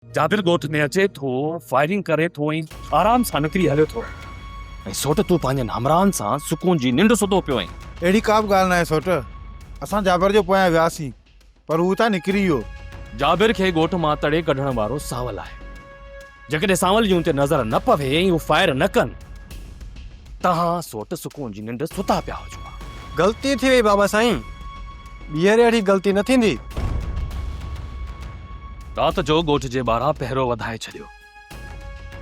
जाबिर ॻोठ में अचे थो, फायरिंग करे थो ऐं आराम सां निकिरी हलियो थो। ऐं सोट तूं पंहिंजनि हमराहनि सां सुकून जी निंड सुतो पियो आहीं। अहिड़ी का बि ॻाल्हि न आहे सोट। असां जाबिर जो पोयां वियासीं पर हू त निकिरी वियो। जाबिर खे ॻोठ मां तड़े कढण वारो सावल आहे। जेकॾहिं सावल जूं ते नज़र न पवे ऐं हू फायर न कनि, तव्हां सोट सुकून जी निंड सुता पिया हुजो। गलती थी वई बाबा साईं, ॿीहर अहिड़ी गलती न थींदी। रात जो ॻोठ जे ॿाहिरां पहिरो वधाए छॾियो।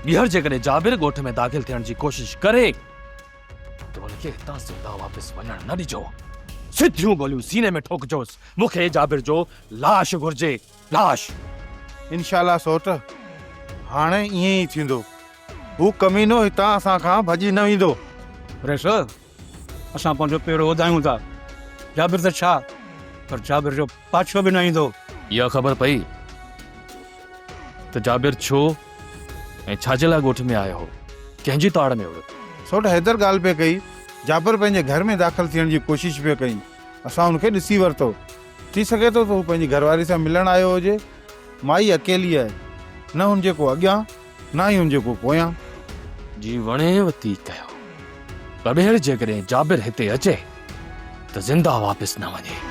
ॿीहर जेकॾहिं जाबिर ॻोठ में दाख़िल थियण जी कोशिश करे त हुनखे हितां ज़िंदा वापसि वञण न ॾिजो। सिधियूं गोलियूं सीने में ठोकजोसि। मूंखे जाबिर जो लाश घुर्जे, लाश। इंशाल्लाह सोट, हाणे ईअं ई थींदो। हू कमीनो हितां असां खां भॼी न वेंदो। प्रेशर असां पंहिंजो पेरो वधायूं था। जाबिर त छा, पर जाबिर जो पाछो बि न ईंदो। इहा ख़बर पई त जाबिर छो ऐं छाजे लाइ ॻोठ में आयो हो, कंहिंजी ताड़ में हुयो? सोट हैदर ॻाल्हि पे कई। जाबिर पंहिंजे घर में दाख़िल थियण जी कोशिश पे कई। असां हुनखे ॾिसी वरितो। थी सघे थो त हू पंहिंजी घरवारी सां मिलण आयो हुजे। माई अकेली आहे, न हुनजे को अॻियां न ई हुनजे को पोयां। जी वणेव थी कयो, पर ॿीहर जेकॾहिं जाबिर हिते अचे त ज़िंदा वापसि न वञे।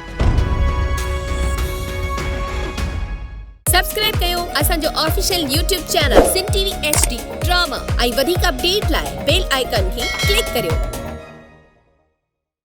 सब्सक्राइब कयो असांजो official YouTube channel Sindh TV HD drama ऐं वधीक अपडेट लाइ बेल आइकन खे क्लिक करियो।